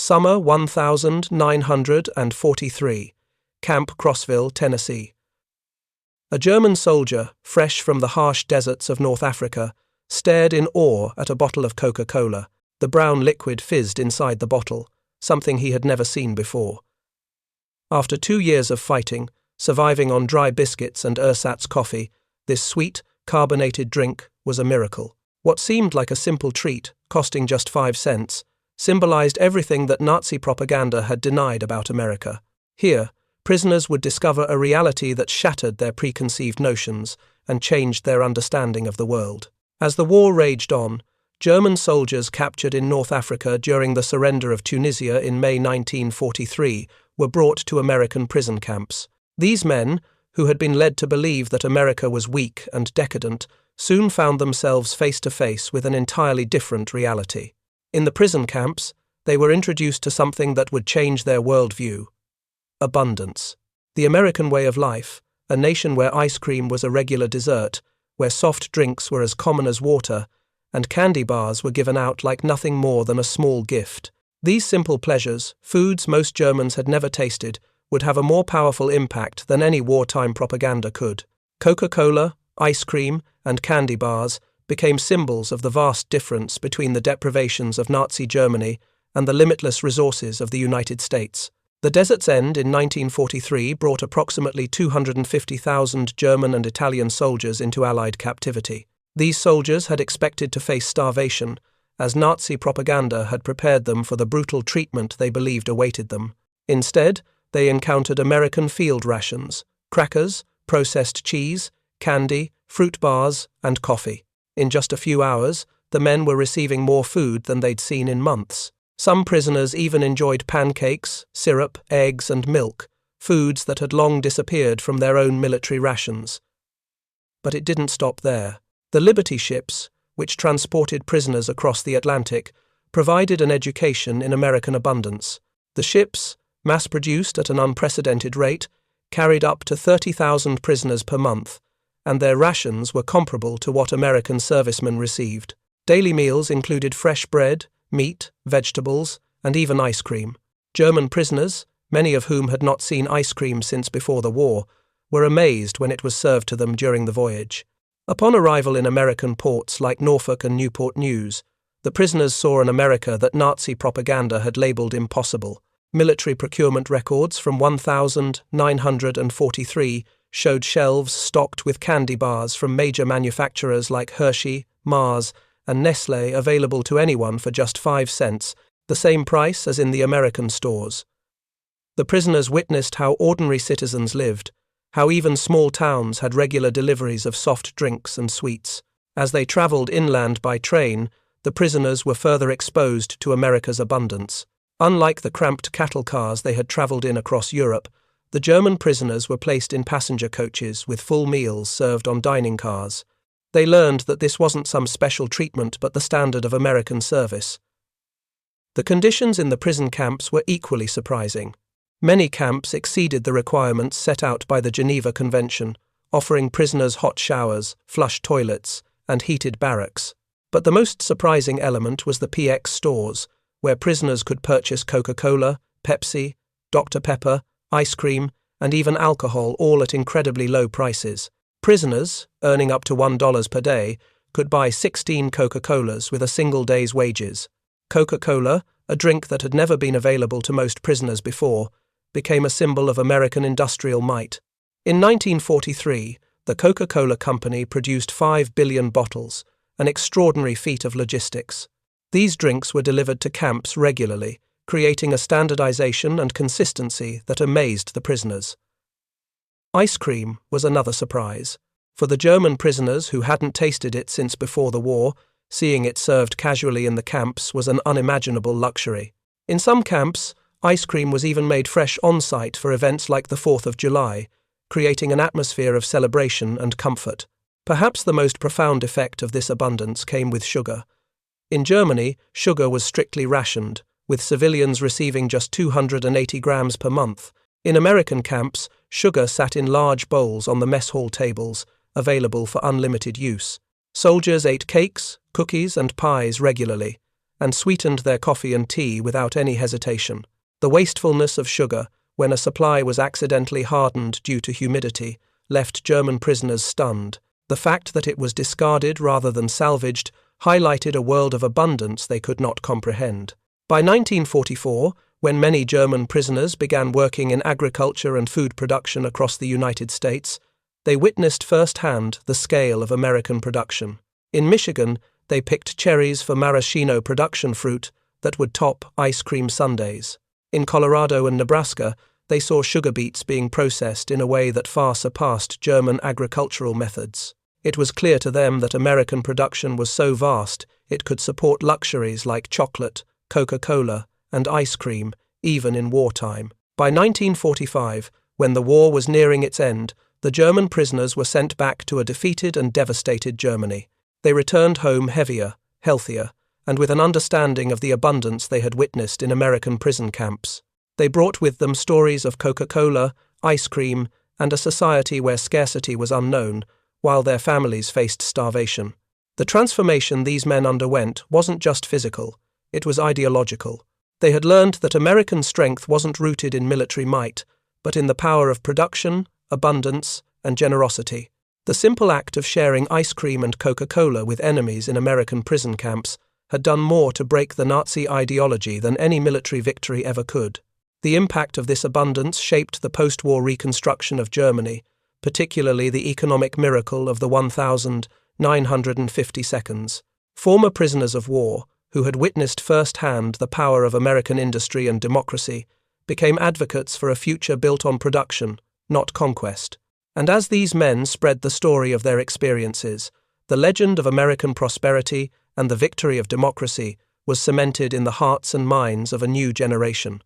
Summer 1943, Camp Crossville, Tennessee. A German soldier, fresh from the harsh deserts of North Africa, stared in awe at a bottle of Coca-Cola. The brown liquid fizzed inside the bottle, something he had never seen before. After 2 years of fighting, surviving on dry biscuits and ersatz coffee, this sweet, carbonated drink was a miracle. What seemed like a simple treat, costing just 5 cents, symbolized everything that Nazi propaganda had denied about America. Here, prisoners would discover a reality that shattered their preconceived notions and changed their understanding of the world. As the war raged on, German soldiers captured in North Africa during the surrender of Tunisia in May 1943 were brought to American prison camps. These men, who had been led to believe that America was weak and decadent, soon found themselves face to face with an entirely different reality. In the prison camps, they were introduced to something that would change their worldview: abundance. The American way of life, a nation where ice cream was a regular dessert, where soft drinks were as common as water, and candy bars were given out like nothing more than a small gift. These simple pleasures, foods most Germans had never tasted, would have a more powerful impact than any wartime propaganda could. Coca-Cola, ice cream, and candy bars became symbols of the vast difference between the deprivations of Nazi Germany and the limitless resources of the United States. The Desert's End in 1943 brought approximately 250,000 German and Italian soldiers into Allied captivity. These soldiers had expected to face starvation, as Nazi propaganda had prepared them for the brutal treatment they believed awaited them. Instead, they encountered American field rations, crackers, processed cheese, candy, fruit bars, and coffee. In just a few hours, the men were receiving more food than they'd seen in months. Some prisoners even enjoyed pancakes, syrup, eggs, and milk, foods that had long disappeared from their own military rations. But it didn't stop there. The Liberty ships, which transported prisoners across the Atlantic, provided an education in American abundance. The ships, mass-produced at an unprecedented rate, carried up to 30,000 prisoners per month, and their rations were comparable to what American servicemen received. Daily meals included fresh bread, meat, vegetables, and even ice cream. German prisoners, many of whom had not seen ice cream since before the war, were amazed when it was served to them during the voyage. Upon arrival in American ports like Norfolk and Newport News, the prisoners saw an America that Nazi propaganda had labeled impossible. Military procurement records from 1943 showed shelves stocked with candy bars from major manufacturers like Hershey, Mars, and Nestlé available to anyone for just 5 cents, the same price as in the American stores. The prisoners witnessed how ordinary citizens lived, how even small towns had regular deliveries of soft drinks and sweets. As they traveled inland by train, the prisoners were further exposed to America's abundance. Unlike the cramped cattle cars they had traveled in across Europe, the German prisoners were placed in passenger coaches with full meals served on dining cars. They learned that this wasn't some special treatment but the standard of American service. The conditions in the prison camps were equally surprising. Many camps exceeded the requirements set out by the Geneva Convention, offering prisoners hot showers, flush toilets, and heated barracks. But the most surprising element was the PX stores, where prisoners could purchase Coca-Cola, Pepsi, Dr. Pepper, ice cream, and even alcohol, all at incredibly low prices. Prisoners, earning up to $1 per day, could buy 16 Coca-Colas with a single day's wages. Coca-Cola, a drink that had never been available to most prisoners before, became a symbol of American industrial might. In 1943, the Coca-Cola Company produced 5 billion bottles, an extraordinary feat of logistics. These drinks were delivered to camps regularly, creating a standardization and consistency that amazed the prisoners. Ice cream was another surprise. For the German prisoners who hadn't tasted it since before the war, seeing it served casually in the camps was an unimaginable luxury. In some camps, ice cream was even made fresh on-site for events like the 4th of July, creating an atmosphere of celebration and comfort. Perhaps the most profound effect of this abundance came with sugar. In Germany, sugar was strictly rationed, with civilians receiving just 280 grams per month. In American camps, sugar sat in large bowls on the mess hall tables, available for unlimited use. Soldiers ate cakes, cookies, and pies regularly, and sweetened their coffee and tea without any hesitation. The wastefulness of sugar, when a supply was accidentally hardened due to humidity, left German prisoners stunned. The fact that it was discarded rather than salvaged highlighted a world of abundance they could not comprehend. By 1944, when many German prisoners began working in agriculture and food production across the United States, they witnessed firsthand the scale of American production. In Michigan, they picked cherries for maraschino production fruit that would top ice cream sundaes. In Colorado and Nebraska, they saw sugar beets being processed in a way that far surpassed German agricultural methods. It was clear to them that American production was so vast it could support luxuries like chocolate, Coca-Cola, and ice cream, even in wartime. By 1945, when the war was nearing its end, the German prisoners were sent back to a defeated and devastated Germany. They returned home heavier, healthier, and with an understanding of the abundance they had witnessed in American prison camps. They brought with them stories of Coca-Cola, ice cream, and a society where scarcity was unknown, while their families faced starvation. The transformation these men underwent wasn't just physical, it was ideological. They had learned that American strength wasn't rooted in military might, but in the power of production, abundance, and generosity. The simple act of sharing ice cream and Coca-Cola with enemies in American prison camps had done more to break the Nazi ideology than any military victory ever could. The impact of this abundance shaped the post-war reconstruction of Germany, particularly the economic miracle of the 1,950 seconds. Former prisoners of war, who had witnessed firsthand the power of American industry and democracy, became advocates for a future built on production, not conquest. And as these men spread the story of their experiences, the legend of American prosperity and the victory of democracy was cemented in the hearts and minds of a new generation.